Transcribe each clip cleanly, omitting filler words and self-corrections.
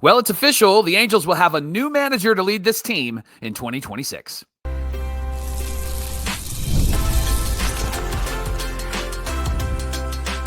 Well, it's official. The Angels will have a new manager to lead this team in 2026.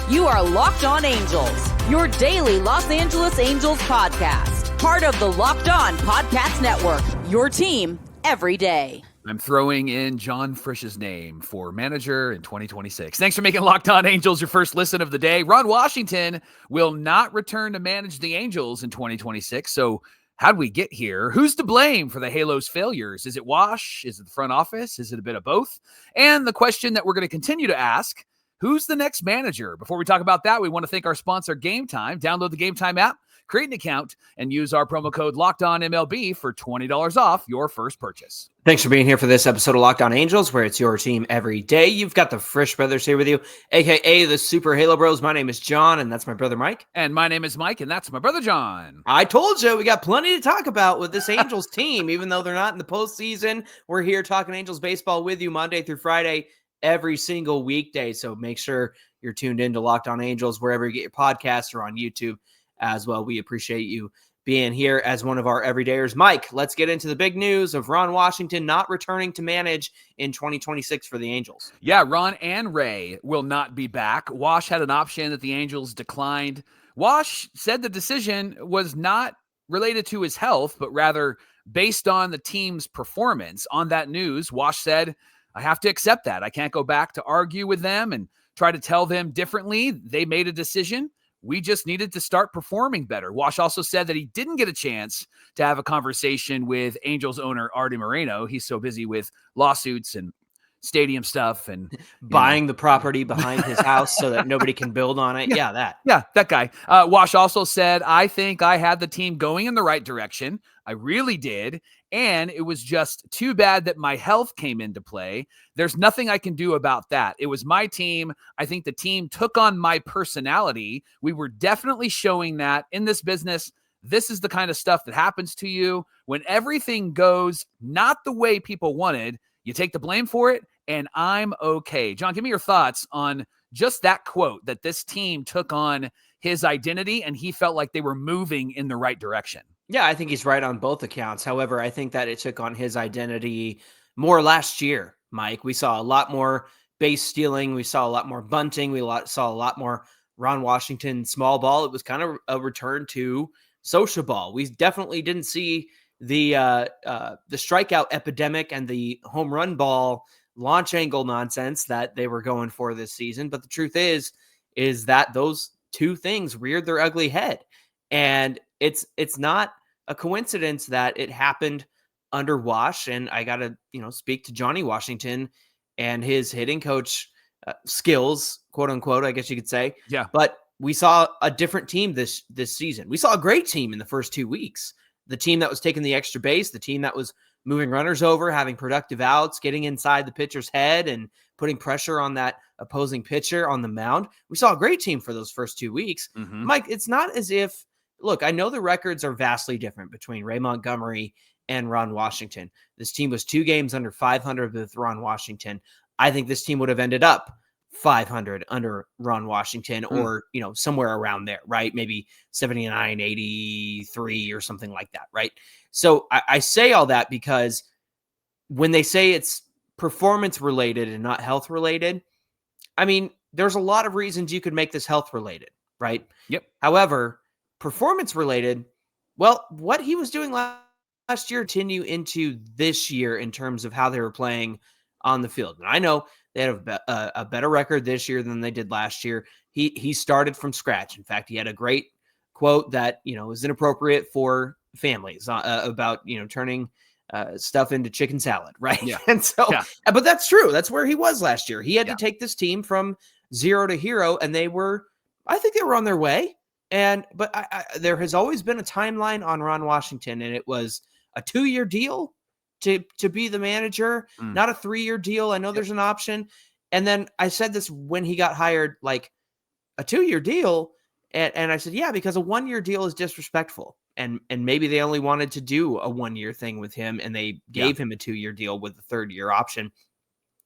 You are Locked On Angels, your daily Los Angeles Angels podcast. Part of the Locked On Podcast Network, your team every day. I'm throwing in Jon Frisch's name for manager in 2026. Thanks for making Locked On Angels your first listen of the day. Ron Washington will not return to manage the Angels in 2026. So how'd we get here? Who's to blame for the Halos' failures? Is it Wash? Is it the front office? Is it a bit of both? And the question that we're going to continue to ask, who's the next manager? Before we talk about that, we want to thank our sponsor, Game Time. Download the Game Time app, create an account, and use our promo code LOCKEDONMLB for $20 off your first purchase. Thanks for being here for this episode of Locked On Angels, where it's your team every day. You've got the Frisch brothers here with you, a.k.a. the Super Halo Bros. My name is Jon, and that's my brother Mike. And my name is Mike, and that's my brother Jon. I told you, we got plenty to talk about with this Angels team, even though they're not in the postseason. We're here talking Angels baseball with you Monday through Friday, every single weekday. So make sure you're tuned in to Locked On Angels wherever you get your podcasts or on YouTube as well. We appreciate you being here as one of our everydayers. Mike, let's get into the big news of Ron Washington not returning to manage in 2026 for the Angels. Yeah, Ron and Ray will not be back. Wash had an option that the Angels declined. Wash said the decision was not related to his health, but rather based on the team's performance. On that news, Wash said, I have to accept that. I can't go back to argue with them and try to tell them differently. They made a decision. We just needed to start performing better. Wash also said that he didn't get a chance to have a conversation with Angels owner Arte Moreno. He's so busy with lawsuits and stadium stuff and buying the property behind his house so that nobody can build on it. Yeah, that guy. Wash also said, I think I had the team going in the right direction. I really did. And it was just too bad that my health came into play. There's nothing I can do about that. It was my team. I think the team took on my personality. We were definitely showing that in this business. This is the kind of stuff that happens to you when everything goes not the way people wanted. You take the blame for it, and I'm okay. Jon, give me your thoughts on just that quote, that this team took on his identity and he felt like they were moving in the right direction. Yeah, I think he's right on both accounts. However, I think that it took on his identity more last year, Mike. We saw a lot more base stealing. We saw a lot more bunting. We saw a lot more Ron Washington small ball. It was kind of a return to social ball. We definitely didn't see the strikeout epidemic and the home run ball launch angle nonsense that they were going for this season. But the truth is that those two things reared their ugly head. And it's not a coincidence that it happened under Wash. And I got to, speak to Johnny Washington and his hitting coach skills, quote unquote, I guess you could say. Yeah. But we saw a different team this season. We saw a great team in the first 2 weeks. The team that was taking the extra base, the team that was moving runners over, having productive outs, getting inside the pitcher's head and putting pressure on that opposing pitcher on the mound. We saw a great team for those first 2 weeks. Mm-hmm. Mike, it's not as if, look, I know the records are vastly different between Ray Montgomery and Ron Washington. This team was 2 games under 500 with Ron Washington. I think this team would have ended up 500 under Ron Washington or, somewhere around there, right? Maybe 79, 83 or something like that, right? So I say all that because when they say it's performance related and not health related, I mean, there's a lot of reasons you could make this health related, right? Yep. However, performance related, well, what he was doing last year continue into this year in terms of how they were playing on the field. And I know they had a better record this year than they did last year. He started from scratch. In fact, he had a great quote that, is inappropriate for families about, turning stuff into chicken salad. Right. Yeah. And so, but that's true. That's where he was last year. He had to take this team from zero to hero, and I think they were on their way. But there has always been a timeline on Ron Washington, and it was a 2-year deal to be the manager, not a 3-year deal. I know there's an option. And then I said this when he got hired, like a 2-year deal. And I said, yeah, because a 1-year deal is disrespectful. And maybe they only wanted to do a 1-year thing with him, and they gave him a 2-year deal with the 3rd year option.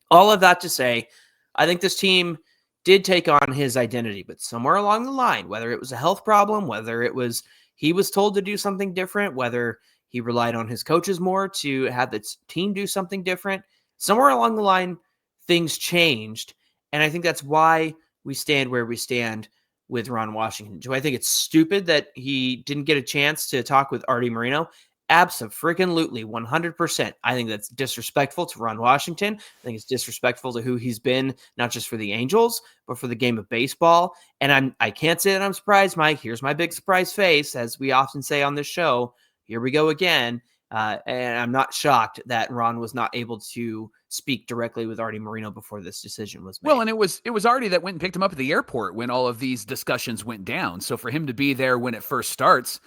All of that to say, I think this team did take on his identity, but somewhere along the line, whether it was a health problem, whether it was he was told to do something different, whether he relied on his coaches more to have the team do something different, somewhere along the line, things changed. And I think that's why we stand where we stand with Ron Washington. Do I think it's stupid that he didn't get a chance to talk with Arte Moreno? Abso-freaking-lutely, 100%. I think that's disrespectful to Ron Washington. I think it's disrespectful to who he's been, not just for the Angels, but for the game of baseball. And I can't say that I'm surprised, Mike. Here's my big surprise face, as we often say on this show. Here we go again. And I'm not shocked that Ron was not able to speak directly with Arte Moreno before this decision was made. Well, and it was Arte that went and picked him up at the airport when all of these discussions went down. So for him to be there when it first starts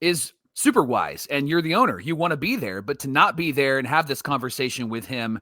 is super wise. And you're the owner. You want to be there, but to not be there and have this conversation with him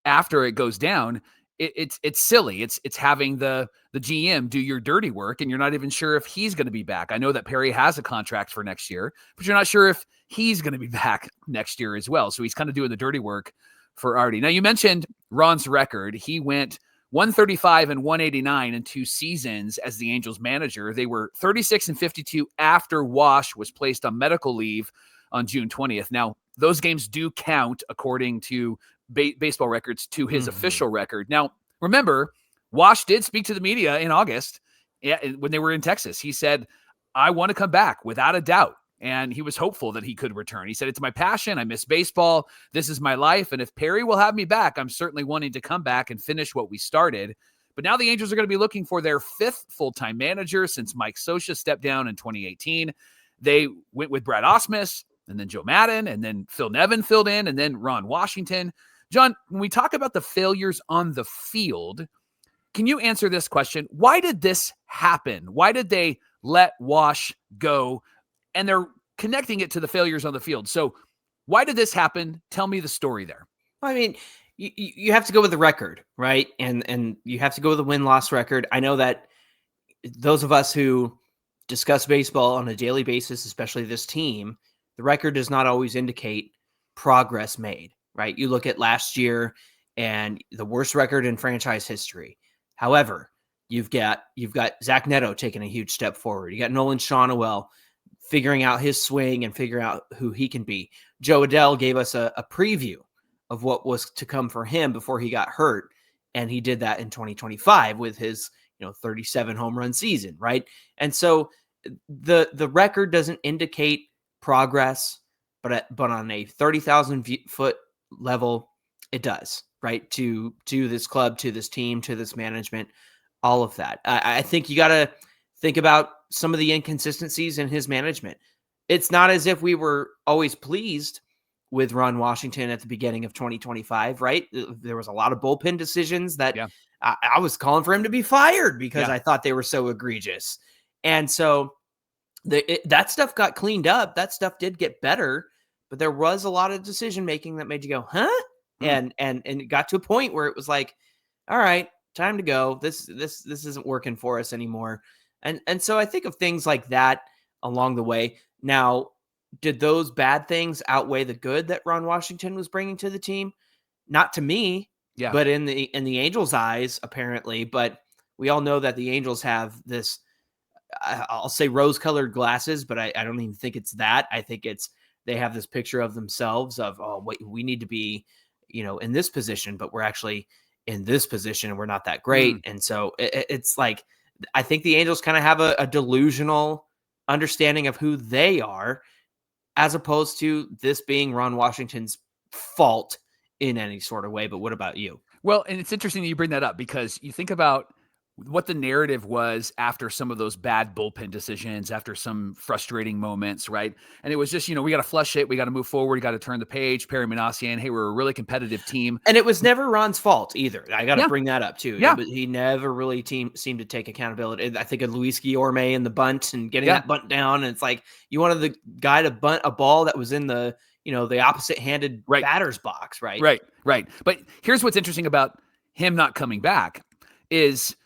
after it goes down, it's silly. It's having the GM do your dirty work, and you're not even sure if he's going to be back. I know that Perry has a contract for next year, but you're not sure if he's going to be back next year as well. So he's kind of doing the dirty work for Arte. Now, you mentioned Ron's record. He went 135 and 189 in 2 seasons as the Angels manager. They were 36 and 52 after Wash was placed on medical leave on June 20th. Now, those games do count according to baseball records to his official record. Now, remember, Wash did speak to the media in August when they were in Texas. He said, I want to come back without a doubt. And he was hopeful that he could return. He said, it's my passion. I miss baseball. This is my life. And if Perry will have me back, I'm certainly wanting to come back and finish what we started. But now the Angels are going to be looking for their 5th full-time manager since Mike Scioscia stepped down in 2018. They went with Brad Ausmus, and then Joe Maddon, and then Phil Nevin filled in, and then Ron Washington. John, when we talk about the failures on the field, can you answer this question? Why did this happen? Why did they let Wash go? And they're connecting it to the failures on the field. So why did this happen? Tell me the story there. I mean, you have to go with the record, right? And you have to go with the win-loss record. I know that those of us who discuss baseball on a daily basis, especially this team, the record does not always indicate progress made, right? You look at last year and the worst record in franchise history. However, you've got Zach Neto taking a huge step forward. You got Nolan Shawnuel figuring out his swing and figuring out who he can be. Joe Adell gave us a preview of what was to come for him before he got hurt. And he did that in 2025 with his, 37 home run season. Right. And so the record doesn't indicate progress, but on a 30,000 foot level, it does, right. To this club, to this team, to this management, all of that. I think you got to think about some of the inconsistencies in his management. It's not as if we were always pleased with Ron Washington at the beginning of 2025, right? There was a lot of bullpen decisions that I was calling for him to be fired because I thought they were so egregious. And so that stuff got cleaned up. That stuff did get better, but there was a lot of decision-making that made you go, huh? And it got to a point where it was like, all right, time to go. This isn't working for us anymore. And so I think of things like that along the way. Now, did those bad things outweigh the good that Ron Washington was bringing to the team? Not to me, but in the Angels' eyes, apparently. But we all know that the Angels have this, I'll say rose-colored glasses, but I don't even think it's that. I think they have this picture of themselves of, oh, wait, we need to be, in this position, but we're actually in this position and we're not that great. And so it's like, I think the Angels kind of have a delusional understanding of who they are, as opposed to this being Ron Washington's fault in any sort of way. But what about you? Well, and it's interesting that you bring that up because you think about what the narrative was after some of those bad bullpen decisions, after some frustrating moments, right? And it was just, we got to flush it. We got to move forward. We got to turn the page. Perry Minasian, hey, we're a really competitive team. And it was never Ron's fault either. I got to bring that up too. Yeah. He never really seemed to take accountability. I think of Luis Guillorme in the bunt and getting that bunt down. And it's like, you wanted the guy to bunt a ball that was in the, the opposite-handed batter's box, right? Right. But here's what's interesting about him not coming back is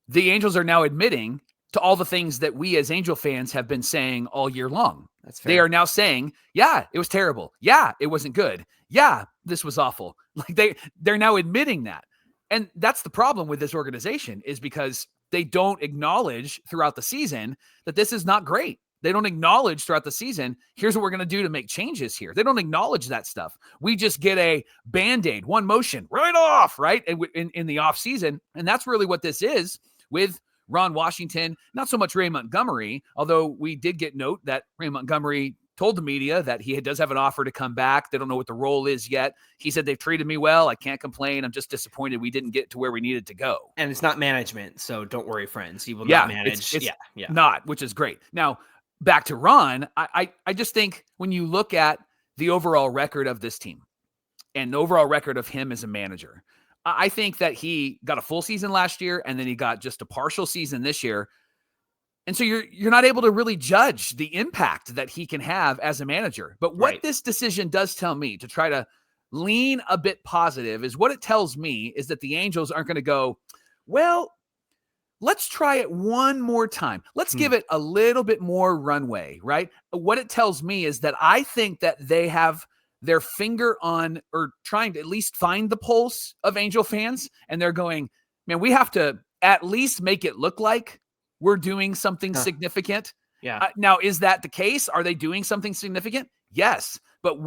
the Angels are now admitting to all the things that we as Angel fans have been saying all year long. That's fair. They are now saying, yeah, it was terrible. Yeah, it wasn't good. Yeah, this was awful. Like they're now admitting that. And that's the problem with this organization, is because they don't acknowledge throughout the season that this is not great. They don't acknowledge throughout the season, here's what we're going to do to make changes here. They don't acknowledge that stuff. We just get a Band-Aid, one motion, right off, right? In the off season. And that's really what this is with Ron Washington, not so much Ray Montgomery, although we did get note that Ray Montgomery told the media that he does have an offer to come back. They don't know what the role is yet. He said, they've treated me well. I can't complain. I'm just disappointed we didn't get to where we needed to go. And it's not management, so don't worry, friends. He will not manage. It's not, which is great. Now, back to Ron, I just think when you look at the overall record of this team and the overall record of him as a manager, I think that he got a full season last year and then he got just a partial season this year. And so you're not able to really judge the impact that he can have as a manager. But what this decision does tell me, to try to lean a bit positive, is what it tells me is that the Angels aren't going to go, well, let's try it one more time. Let's give it a little bit more runway, right? What it tells me is that I think that they have their finger on, or trying to at least find the pulse of Angel fans. And they're going, man, we have to at least make it look like we're doing something significant. Yeah. Now, is that the case? Are they doing something significant? Yes. But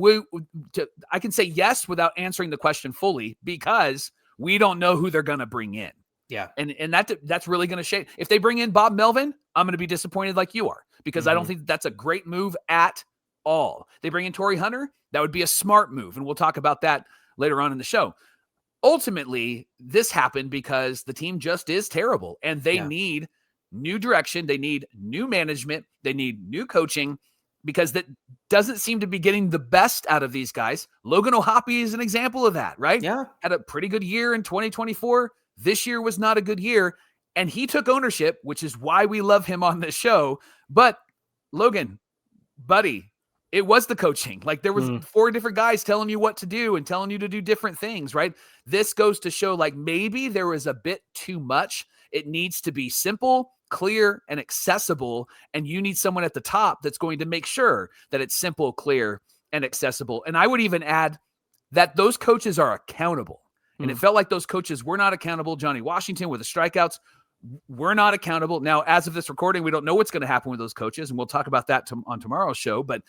I can say yes without answering the question fully, because we don't know who they're going to bring in. Yeah. And that's really going to shape. If they bring in Bob Melvin, I'm going to be disappointed like you are, because I don't think that's a great move at all. They bring in Torii Hunter, that would be a smart move. And we'll talk about that later on in the show. Ultimately, this happened because the team just is terrible, and they need new direction. They need new management. They need new coaching, because that doesn't seem to be getting the best out of these guys. Logan O'Hoppe is an example of that, right? Yeah. Had a pretty good year in 2024. This year was not a good year, and he took ownership, which is why we love him on this show. But Logan, buddy, it was the coaching. Like, there was 4 different guys telling you what to do and telling you to do different things, right? This goes to show, like, maybe there was a bit too much. It needs to be simple, clear, and accessible. And you need someone at the top that's going to make sure that it's simple, clear, and accessible. And I would even add that those coaches are accountable. And it felt like those coaches were not accountable. Johnny Washington with the strikeouts, we're not accountable. Now, as of this recording, we don't know what's going to happen with those coaches, and we'll talk about that on tomorrow's show. But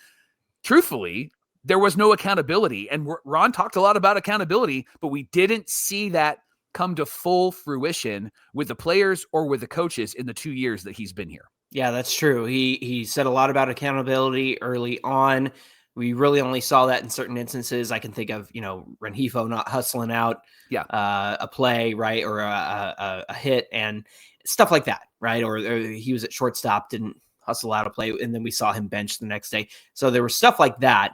truthfully, there was no accountability. And Ron talked a lot about accountability, but we didn't see that come to full fruition with the players or with the coaches in the 2 years that he's been here. Yeah, that's true. He said a lot about accountability early on. We really only saw that in certain instances. I can think of, Rengifo not hustling out a play, right, or a hit and stuff like that, right? Or he was at shortstop, didn't hustle out a play, and then we saw him bench the next day. So there was stuff like that.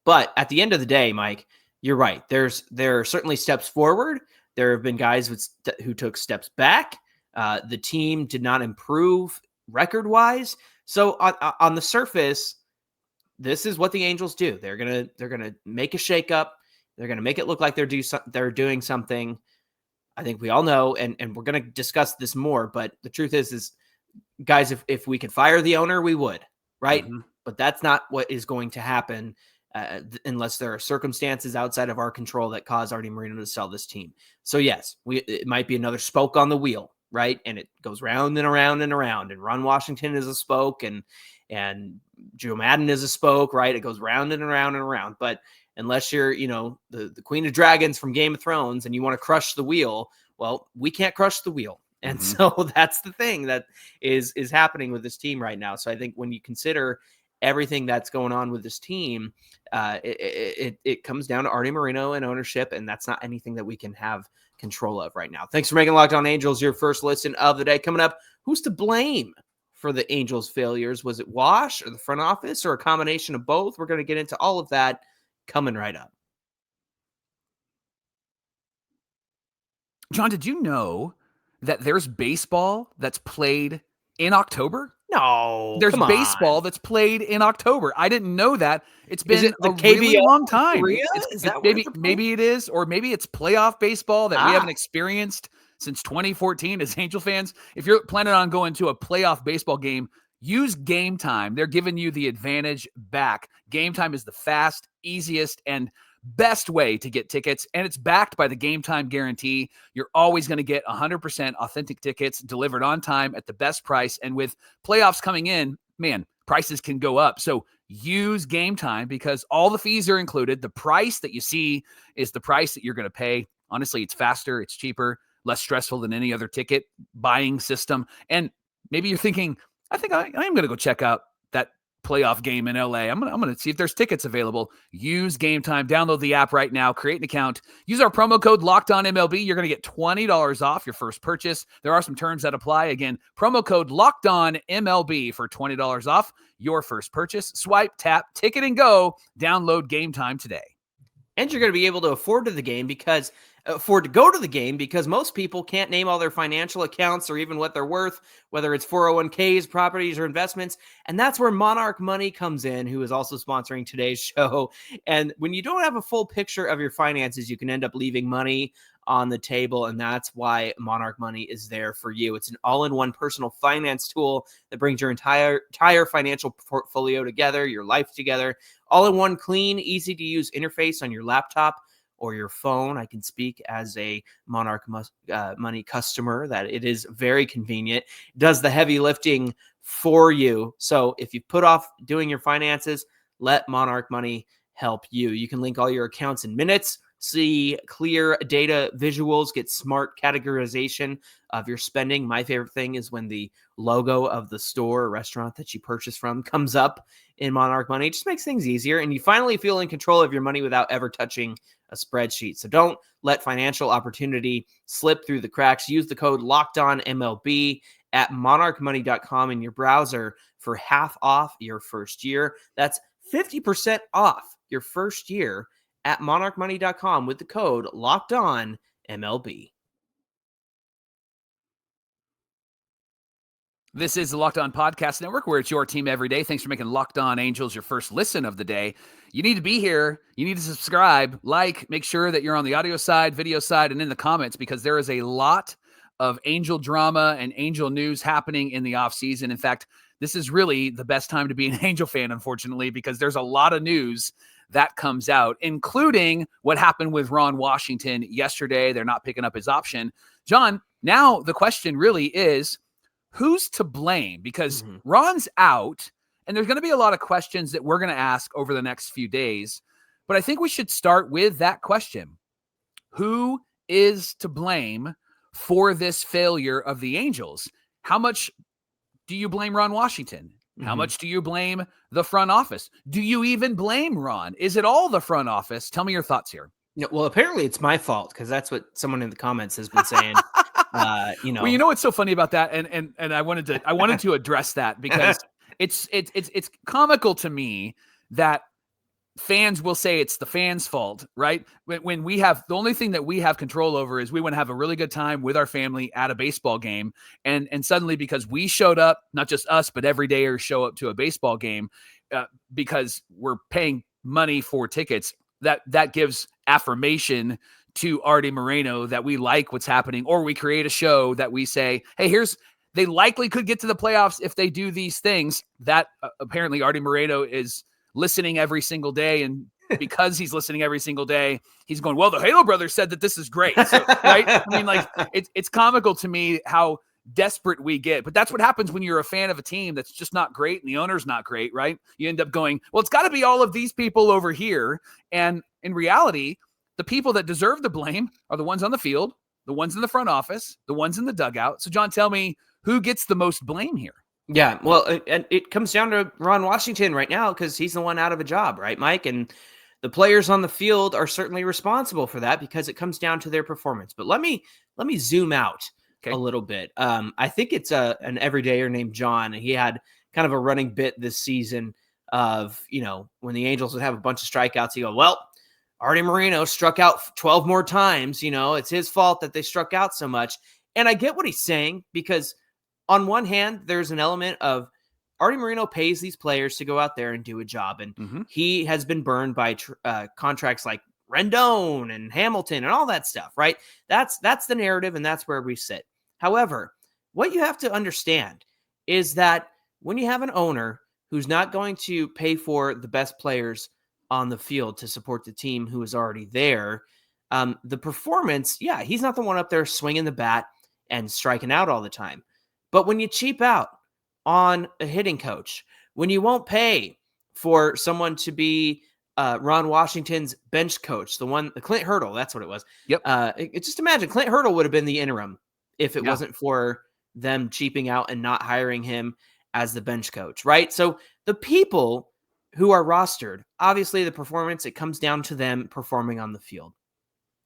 But at the end of the day, Mike, you're right. There are certainly steps forward. There have been guys who took steps back. The team did not improve record-wise. So on the surface, this is what the Angels do. They're gonna make a shakeup. They're gonna make it look like they're doing something. I think we all know, and we're gonna discuss this more. But the truth is guys, if we could fire the owner, we would, right? But that's not what is going to happen unless there are circumstances outside of our control that cause Arte Moreno to sell this team. So yes, it might be another spoke on the wheel, right? And it goes round and around and around. And Ron Washington is a spoke, and Joe Madden is a spoke, right? It goes round and around and around. But unless you're, the Queen of Dragons from Game of Thrones and you want to crush the wheel, well, we can't crush the wheel. And so that's the thing that is happening with this team right now. So I think when you consider everything that's going on with this team, it comes down to Arte Moreno and ownership, and that's not anything that we can have control of right now. Thanks for making Locked On Angels your first listen of the day. Coming up, who's to blame for the Angels' failures? Was it Wash or the front office or a combination of both? We're going to get into all of that coming right up. John, did you know that there's baseball that's played in October? No, there's baseball that's played in October. I didn't know that. It's been a really long time. Maybe it is, or maybe it's playoff baseball that we haven't experienced since 2014 as Angel fans. If you're planning on going to a playoff baseball game, use Game Time. They're giving you the advantage back. Game Time is the fast, easiest, and best way to get tickets, and it's backed by the Game Time guarantee. You're always going to get 100% authentic tickets delivered on time at the best price. And with playoffs coming in, man, prices can go up. So use Game Time because all the fees are included. The price that you see is the price that you're going to pay. Honestly, it's faster, it's cheaper, less stressful than any other ticket buying system. And maybe you're thinking, I think I am going to go check out that playoff game in LA. I'm going to see if there's tickets available. Use Game Time. Download the app right now. Create an account. Use our promo code LOCKEDONMLB. You're going to get $20 off your first purchase. There are some terms that apply. Again, promo code LOCKEDONMLB for $20 off your first purchase. Swipe, tap, ticket, and go. Download Game Time today. And you're going to be able to afford to go to the game because most people can't name all their financial accounts or even what they're worth, whether it's 401ks, properties, or investments. And that's where Monarch Money comes in, who is also sponsoring today's show. And when you don't have a full picture of your finances, you can end up leaving money on the table. And that's why Monarch Money is there for you. It's an all-in-one personal finance tool that brings your entire financial portfolio together, your life together, all in one clean, easy to use interface on your laptop or your phone. I can speak as a Monarch Money customer that it is very convenient. It does the heavy lifting for you. So if you put off doing your finances, let Monarch Money help you. You can link all your accounts in minutes, see clear data visuals, get smart categorization of your spending. My favorite thing is when the logo of the store or restaurant that you purchase from comes up in Monarch Money. It just makes things easier, and you finally feel in control of your money without ever touching a spreadsheet. So don't let financial opportunity slip through the cracks. Use the code LOCKEDONMLB at monarchmoney.com in your browser for half off your first year. That's 50% off your first year at monarchmoney.com with the code LOCKEDONMLB. This is the Locked On Podcast Network, where it's your team every day. Thanks for making Locked On Angels your first listen of the day. You need to be here. You need to subscribe, make sure that you're on the audio side, video side, and in the comments, because there is a lot of Angel drama and Angel news happening in the offseason. In fact, this is really the best time to be an Angel fan, unfortunately, because there's a lot of news that comes out, including what happened with Ron Washington yesterday. They're not picking up his option. John, now the question really is, who's to blame? Because Ron's out, and there's going to be a lot of questions that we're going to ask over the next few days. But I think we should start with that question. Who is to blame for this failure of the Angels? How much do you blame Ron Washington? How much do you blame the front office? Do you even blame Ron? Is it all the front office? Tell me your thoughts here. Yeah, well, apparently it's my fault because that's what someone in the comments has been saying. Well, you know what's so funny about that, and I wanted to address that because it's comical to me that fans will say it's the fans' fault, right? When we have the only thing that we have control over is we want to have a really good time with our family at a baseball game, and suddenly because we showed up, not just us, but everydayers show up to a baseball game because we're paying money for tickets, that gives affirmation to Arte Moreno that we like what's happening, or we create a show that we say, hey, they likely could get to the playoffs if they do these things. That apparently Arte Moreno is listening every single day, and because he's listening every single day, he's going, well, the Halo brothers said that this is great. So, right? I mean, like, it's comical to me how desperate we get, but that's what happens when you're a fan of a team that's just not great and the owner's not great, right? You end up going, well, it's got to be all of these people over here. And in reality, the people that deserve the blame are the ones on the field, the ones in the front office, the ones in the dugout. So, John, tell me, who gets the most blame here? Yeah, well, and it comes down to Ron Washington right now because he's the one out of a job, right, Mike? And the players on the field are certainly responsible for that because it comes down to their performance. But let me zoom out a little bit. I think it's an everydayer named John, and he had kind of a running bit this season of, when the Angels would have a bunch of strikeouts, he go, well, Arte Moreno struck out 12 more times. It's his fault that they struck out so much. And I get what he's saying because on one hand, there's an element of Arte Moreno pays these players to go out there and do a job. And he has been burned by contracts like Rendon and Hamilton and all that stuff, right? That's the narrative, and that's where we sit. However, what you have to understand is that when you have an owner who's not going to pay for the best players on the field to support the team who is already there. The performance, yeah, he's not the one up there swinging the bat and striking out all the time. But when you cheap out on a hitting coach, when you won't pay for someone to be Ron Washington's bench coach, the Clint Hurdle, that's what it was. Yep. Just imagine Clint Hurdle would have been the interim if it wasn't for them cheaping out and not hiring him as the bench coach, right? So the people who are rostered, obviously the performance, it comes down to them performing on the field.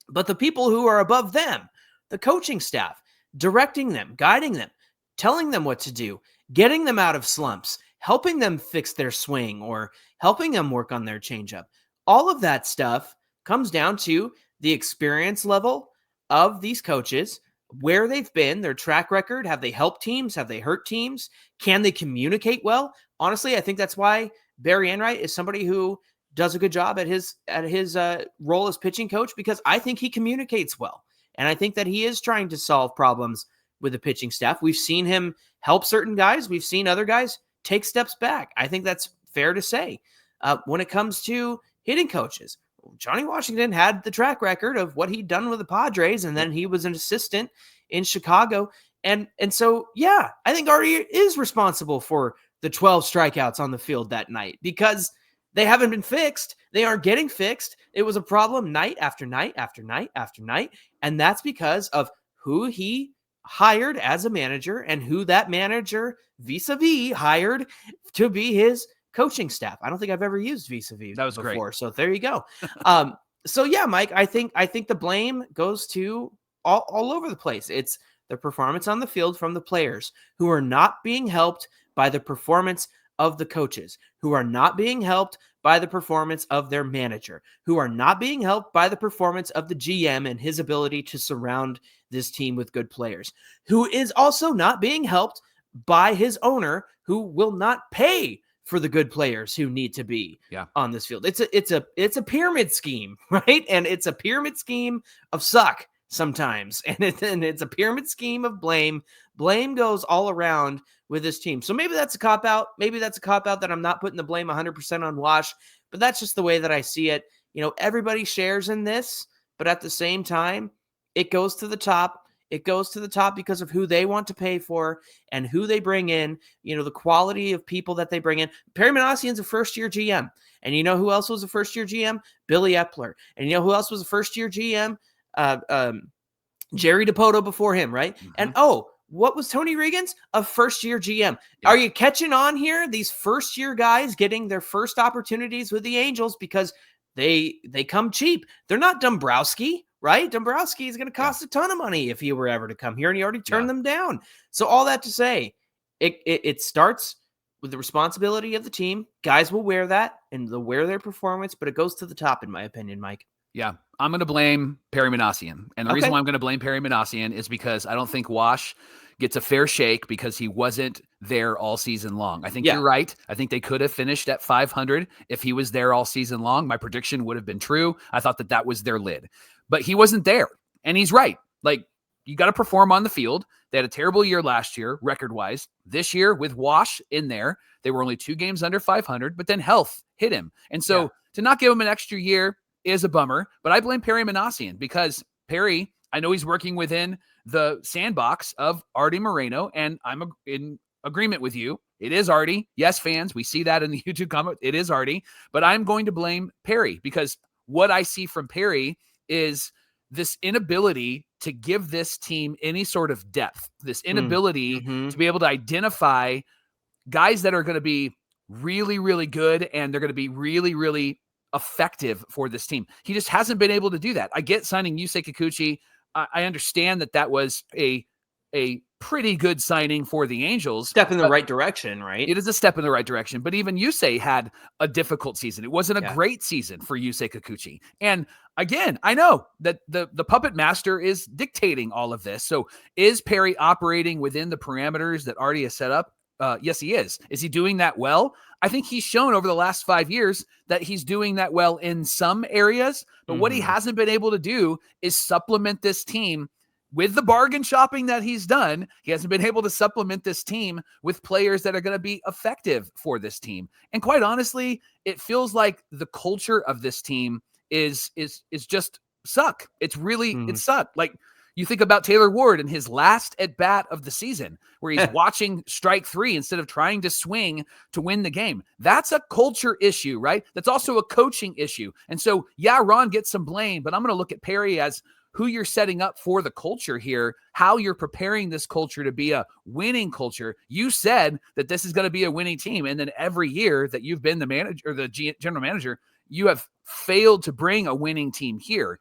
But the people who are above them, the coaching staff, directing them, guiding them, telling them what to do, getting them out of slumps, helping them fix their swing or helping them work on their changeup. All of that stuff comes down to the experience level of these coaches, where they've been, their track record. Have they helped teams? Have they hurt teams? Can they communicate well? Honestly, I think that's why Barry Enright is somebody who does a good job at his role as pitching coach, because I think he communicates well. And I think that he is trying to solve problems with the pitching staff. We've seen him help certain guys. We've seen other guys take steps back. I think that's fair to say. When it comes to hitting coaches, Johnny Washington had the track record of what he'd done with the Padres, and then he was an assistant in Chicago. And so, yeah, I think Artie is responsible for the 12 strikeouts on the field that night, because they haven't been fixed. They aren't getting fixed. It was a problem night after night after night after night. And that's because of who he hired as a manager and who that manager vis-a-vis hired to be his coaching staff. I don't think I've ever used vis-a-vis that was before. Great. So there you go. So yeah, Mike, I think the blame goes to all over the place. It's the performance on the field from the players who are not being helped by the performance of the coaches, who are not being helped by the performance of their manager, who are not being helped by the performance of the GM and his ability to surround this team with good players, who is also not being helped by his owner, who will not pay for the good players who need to be on this field. It's a pyramid scheme, right? And it's a pyramid scheme of suck sometimes. And it's a pyramid scheme of blame. Blame goes all around with this team. So maybe that's a cop-out. Maybe that's a cop-out that I'm not putting the blame 100% on Wash, but that's just the way that I see it. You know, everybody shares in this, but at the same time, it goes to the top. It goes to the top because of who they want to pay for and who they bring in, you know, the quality of people that they bring in. Perry Minasian's a first-year GM. And you know who else was a first-year GM? Billy Epler. And you know who else was a first-year GM? Jerry DiPoto before him, right? Mm-hmm. And what was Tony Regan's? A first-year GM. Yeah. Are you catching on here? These first-year guys getting their first opportunities with the Angels because they come cheap. They're not Dombrowski, right? Dombrowski is going to cost a ton of money if he were ever to come here, and he already turned them down. So all that to say, it starts with the responsibility of the team. Guys will wear that, and they'll wear their performance, but it goes to the top, in my opinion, Mike. Yeah, I'm going to blame Perry Minasian. And the reason why I'm going to blame Perry Minasian is because I don't think Wash gets a fair shake because he wasn't there all season long. I think you're right. I think they could have finished at 500 if he was there all season long. My prediction would have been true. I thought that was their lid. But he wasn't there. And he's right. Like, you got to perform on the field. They had a terrible year last year, record-wise. This year, with Wash in there, they were only 2 games under 500, but then health hit him. And so to not give him an extra year is a bummer, but I blame Perry Minasian because Perry, I know he's working within the sandbox of Arte Moreno, and I'm in agreement with you. It is Arte. Yes, fans, we see that in the YouTube comment. It is Arte, but I'm going to blame Perry because what I see from Perry is this inability to give this team any sort of depth, this inability to be able to identify guys that are going to be really, really good and they're going to be really, really effective for this team. He just hasn't been able to do that. I get signing Yusei Kikuchi. I understand that was a pretty good signing for the Angels. Step in the right direction, right? It is a step in the right direction, but even Yusei had a difficult season. It wasn't a great season for Yusei Kikuchi. And again, I know that the puppet master is dictating all of this. So is Perry operating within the parameters that Arte has set up? Yes, he is. Is he doing that well? I think he's shown over the last 5 years that he's doing that well in some areas, but what he hasn't been able to do is supplement this team with the bargain shopping that he's done, he hasn't been able to supplement this team with players that are going to be effective for this team. And quite honestly, it feels like the culture of this team is just suck. It's really, it sucked. Like, you think about Taylor Ward and his last at bat of the season, where he's watching strike three instead of trying to swing to win the game. That's a culture issue, right? That's also a coaching issue. And so, yeah, Ron gets some blame, but I'm going to look at Perry as who you're setting up for the culture here, how you're preparing this culture to be a winning culture. You said that this is going to be a winning team. And then every year that you've been the manager or the general manager, you have failed to bring a winning team here.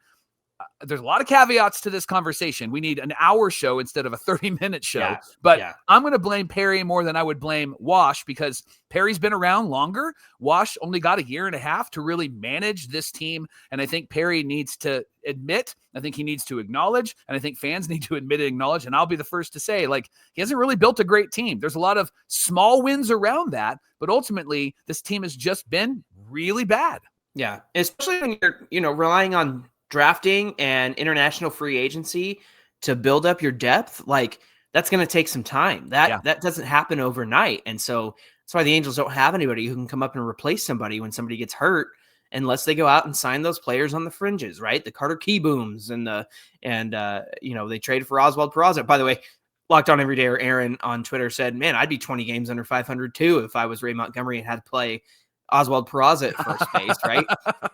There's a lot of caveats to this conversation. We need an hour show instead of a 30-minute show. I'm going to blame Perry more than I would blame Wash, because Perry's been around longer. Wash only got a year and a half to really manage this team. And I think Perry needs to admit, I think he needs to acknowledge, and I think fans need to admit and acknowledge. And I'll be the first to say, like, he hasn't really built a great team. There's a lot of small wins around that, but ultimately this team has just been really bad. Yeah. Especially when you're, relying on drafting and international free agency to build up your depth, like, that's going to take some time. That doesn't happen overnight. And so that's why the Angels don't have anybody who can come up and replace somebody when somebody gets hurt, unless they go out and sign those players on the fringes, right? The Carter Keybooms and they traded for Oswald Peraza. By the way, Locked On Every Day, or Aaron on Twitter said, man, I'd be 20 games under 500 too if I was Ray Montgomery and had to play Oswald Peraza at first base, right?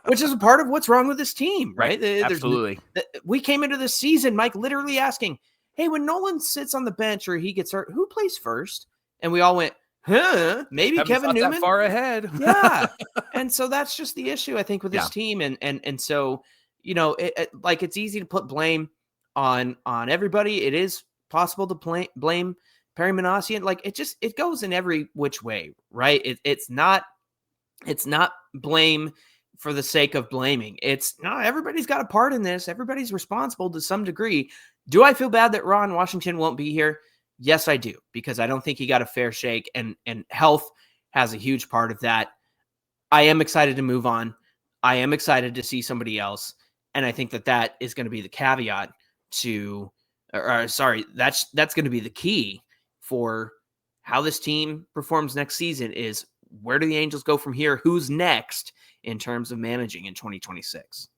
Which is a part of what's wrong with this team, right? Absolutely. We came into this season, Mike, literally asking, hey, when Nolan sits on the bench or he gets hurt, who plays first? And we all went, maybe Kevin Newman. That far ahead. Yeah. And so that's just the issue, I think, with this team. And so, it's easy to put blame on everybody. It is possible to blame Perry Minasian. Like, it goes in every which way, right? It's not blame for the sake of blaming. Everybody's got a part in this. Everybody's responsible to some degree. Do I feel bad that Ron Washington won't be here? Yes, I do, because I don't think he got a fair shake, and health has a huge part of that. I am excited to move on. I am excited to see somebody else. And I think that is going to be the caveat that's going to be the key for how this team performs next season is, where do the Angels go from here? Who's next in terms of managing in 2026?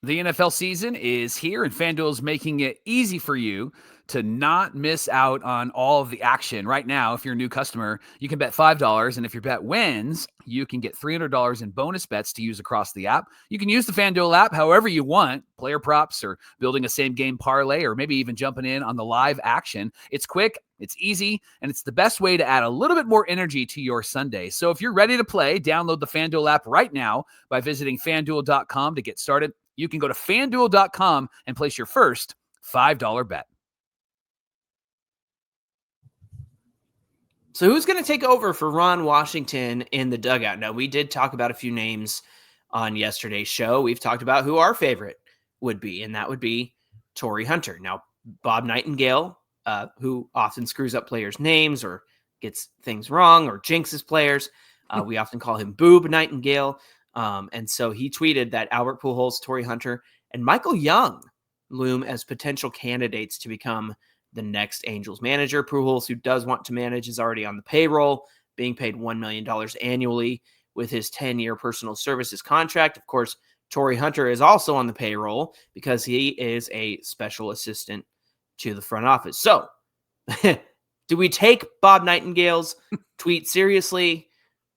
The NFL season is here, and FanDuel is making it easy for you to not miss out on all of the action. Right now, if you're a new customer, you can bet $5, and if your bet wins, you can get $300 in bonus bets to use across the app. You can use the FanDuel app however you want, player props or building a same-game parlay, or maybe even jumping in on the live action. It's quick, it's easy, and it's the best way to add a little bit more energy to your Sunday. So if you're ready to play, download the FanDuel app right now by visiting FanDuel.com to get started. You can go to FanDuel.com and place your first $5 bet. So who's going to take over for Ron Washington in the dugout? Now, we did talk about a few names on yesterday's show. We've talked about who our favorite would be, and that would be Torii Hunter. Now, Bob Nightingale, who often screws up players' names or gets things wrong or jinxes players. We often call him Boob Nightingale. And so he tweeted that Albert Pujols, Torii Hunter, and Michael Young loom as potential candidates to become the next Angels manager. Pujols, who does want to manage, is already on the payroll, being paid $1 million annually with his 10-year personal services contract. Of course, Torii Hunter is also on the payroll because he is a special assistant to the front office. So do we take Bob Nightingale's tweet seriously,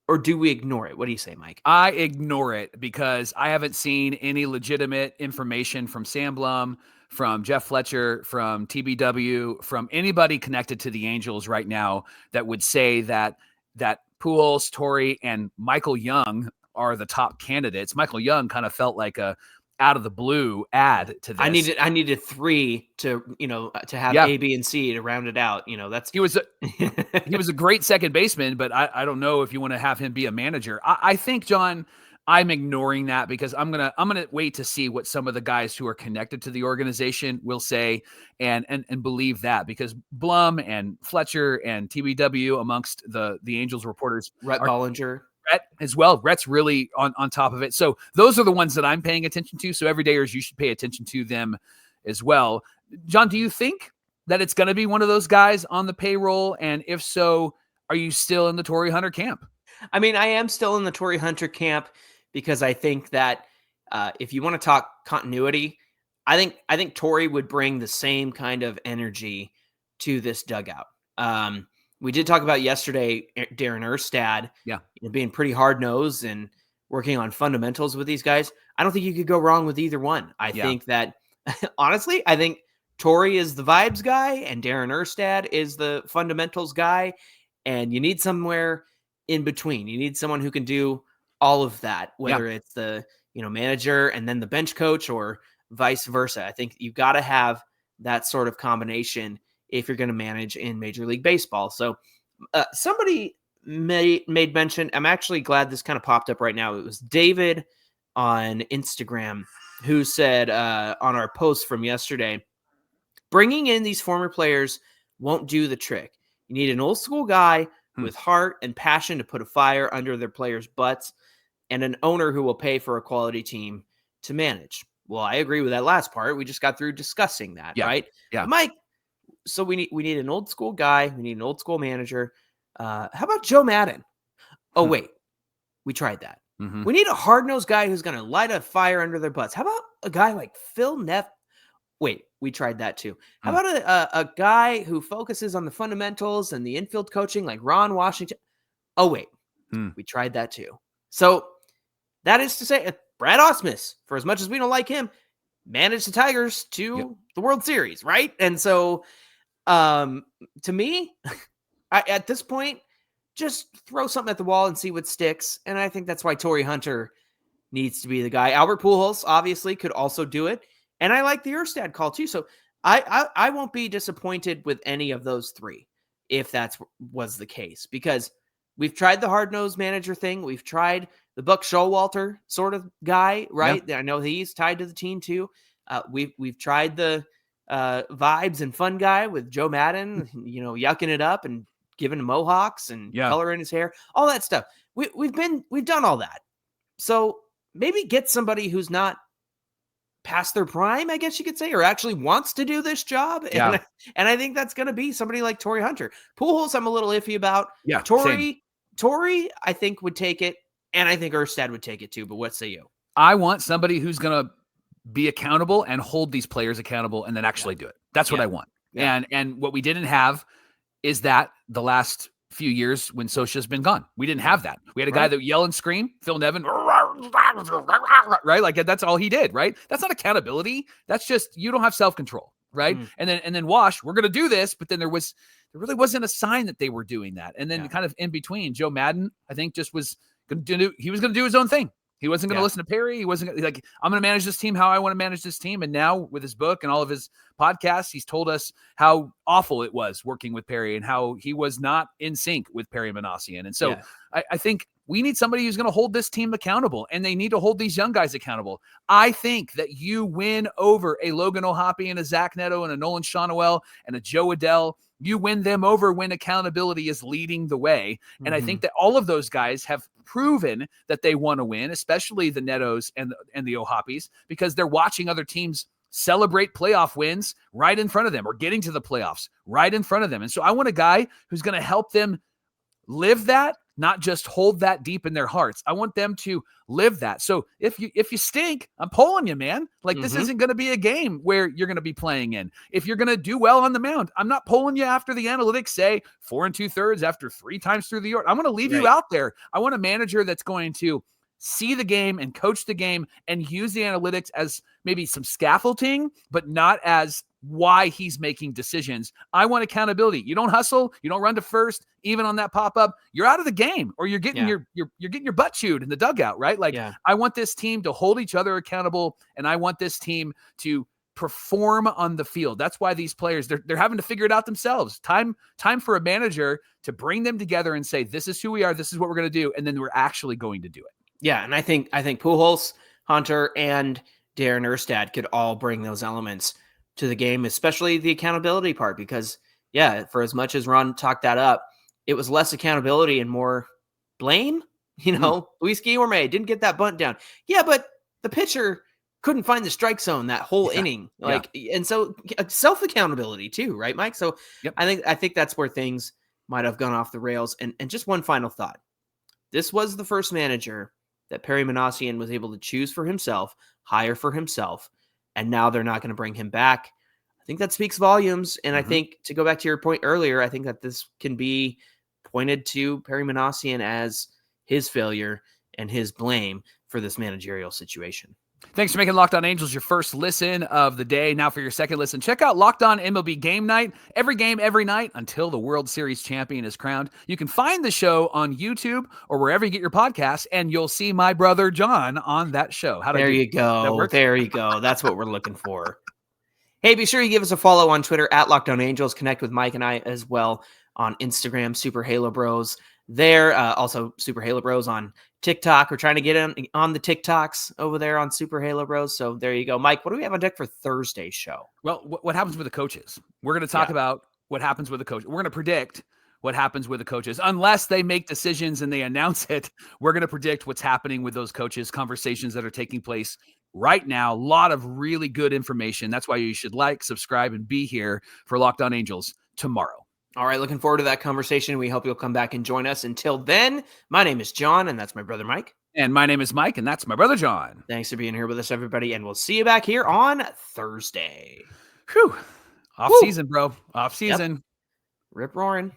or do we ignore it? What do you say, Mike? I ignore it because I haven't seen any legitimate information from Sam Blum, from Jeff Fletcher, from TBW, from anybody connected to the Angels right now that would say that Pujols, Torii, and Michael Young are the top candidates. Michael Young kind of felt like a out of the blue ad to this. I needed three to have A, B, and C to round it out. He was a great second baseman, but I don't know if you want to have him be a manager. I think, John, I'm ignoring that because I'm gonna wait to see what some of the guys who are connected to the organization will say and believe that, because Blum and Fletcher and TBW amongst the Angels reporters, Rhett Bollinger. Rhett as well. Rhett's really on top of it. So those are the ones that I'm paying attention to. So everydayers, you should pay attention to them as well. John, do you think that it's going to be one of those guys on the payroll? And if so, are you still in the Torii Hunter camp? I mean, I am still in the Torii Hunter camp because I think that if you want to talk continuity, I think Torii would bring the same kind of energy to this dugout. We did talk about yesterday, Darren Erstad, being pretty hard-nosed and working on fundamentals with these guys. I don't think you could go wrong with either one. I think that, honestly, I think Torii is the vibes guy and Darren Erstad is the fundamentals guy. And you need somewhere in between. You need someone who can do all of that, whether it's the manager and then the bench coach or vice versa. I think you've got to have that sort of combination if you're going to manage in Major League Baseball. So somebody made mention, I'm actually glad this kind of popped up right now. It was David on Instagram who said on our post from yesterday, bringing in these former players won't do the trick. You need an old school guy with heart and passion to put a fire under their players' butts and an owner who will pay for a quality team to manage. Well, I agree with that last part. We just got through discussing that, right? Yeah. Mike, so we need an old school guy. We need an old school manager. How about Joe Madden? Oh, wait. We tried that. Mm-hmm. We need a hard-nosed guy who's going to light a fire under their butts. How about a guy like Phil Neff? Wait, we tried that too. How about a guy who focuses on the fundamentals and the infield coaching like Ron Washington? Oh, wait. We tried that too. So that is to say, Brad Ausmus, for as much as we don't like him, managed the Tigers to the World Series, right? And so to me, at this point, just throw something at the wall and see what sticks. And I think that's why Torii Hunter needs to be the guy. Albert Pujols obviously could also do it. And I like the Erstad call too. So I won't be disappointed with any of those three if that was the case, because we've tried the hard-nosed manager thing. We've tried the Buck Showalter sort of guy, right? Yeah. I know he's tied to the team too. We've tried the vibes and fun guy with Joe Madden, yucking it up and giving him mohawks and color in his hair, all that stuff. We've done all that. So maybe get somebody who's not past their prime, I guess you could say, or actually wants to do this job. And I think that's going to be somebody like Torii Hunter. Pujols, I'm a little iffy about. Yeah, Torii, I think would take it, and I think Erstad would take it too. But what say you? I want somebody who's going to be accountable and hold these players accountable and then actually do it. That's what I want. Yeah. And what we didn't have is that the last few years when Scioscia's been gone. We didn't have that. We had a guy that would yell and scream, Phil Nevin, right? Like that's all he did, right? That's not accountability. That's just, you don't have self-control, right? And then Wash, we're going to do this, but then there really wasn't a sign that they were doing that. And then kind of in between, Joe Madden, I think just was going to do his own thing. He wasn't going to listen to Perry. He wasn't gonna, I'm going to manage this team how I want to manage this team. And now with his book and all of his podcasts, he's told us how awful it was working with Perry and how he was not in sync with Perry Minasian. And so I think we need somebody who's going to hold this team accountable, and they need to hold these young guys accountable. I think that you win over a Logan O'Hoppe and a Zach Neto and a Nolan Shawnoel and a Joe Adell. You win them over when accountability is leading the way. And I think that all of those guys have proven that they want to win, especially the Netos and the O'Hoppes, because they're watching other teams celebrate playoff wins right in front of them or getting to the playoffs right in front of them. And so I want a guy who's going to help them live that, not just hold that deep in their hearts. I want them to live that. So if you stink, I'm pulling you, man. Like this isn't going to be a game where you're going to be playing in. If you're going to do well on the mound, I'm not pulling you after the analytics say 4 2/3 after 3 times through the order. I'm going to leave you out there. I want a manager that's going to see the game and coach the game and use the analytics as maybe some scaffolding, but not as why he's making decisions. I want accountability. You don't hustle. You don't run to first, even on that pop-up. You're out of the game, or you're getting you're getting your butt chewed in the dugout, right? Like I want this team to hold each other accountable, and I want this team to perform on the field. That's why these players, they're having to figure it out themselves. Time for a manager to bring them together and say, this is who we are, this is what we're going to do, and then we're actually going to do it. Yeah, and I think Pujols, Hunter, and Darren Erstad could all bring those elements to the game, especially the accountability part, because for as much as Ron talked that up, it was less accountability and more blame. Luis Guillorme didn't get that bunt down. Yeah, but the pitcher couldn't find the strike zone that whole inning. And so self-accountability too, right, Mike? So I think that's where things might have gone off the rails. And just one final thought. This was the first manager that Perry Minasian was able to choose for himself, hire for himself, and now they're not going to bring him back. I think that speaks volumes. And I think, to go back to your point earlier, I think that this can be pointed to Perry Minasian as his failure and his blame for this managerial situation. Thanks for making Locked On Angels your first listen of the day. Now for your second listen, check out Locked On MLB Game Night. Every game, every night until the World Series champion is crowned. You can find the show on YouTube or wherever you get your podcasts, and you'll see my brother Jon on that show. There you go. There you go. That's what we're looking for. Hey, be sure you give us a follow on Twitter at Locked On Angels. Connect with Mike and I as well on Instagram, Super Halo Bros. There, also Super Halo Bros on TikTok. We're trying to get on the TikToks over there on Super Halo Bros. So there you go. Mike, what do we have on deck for Thursday's show? Well, what happens with the coaches? We're going to talk about what happens with the coaches. We're going to predict what happens with the coaches. Unless they make decisions and they announce it, we're going to predict what's happening with those coaches, conversations that are taking place right now. A lot of really good information. That's why you should like, subscribe, and be here for Locked On Angels tomorrow. All right, looking forward to that conversation. We hope you'll come back and join us. Until then, my name is Jon, and that's my brother Mike. And my name is Mike, and that's my brother Jon. Thanks for being here with us, everybody, and we'll see you back here on Thursday. Whew. Off season, bro. Off season. Rip roaring.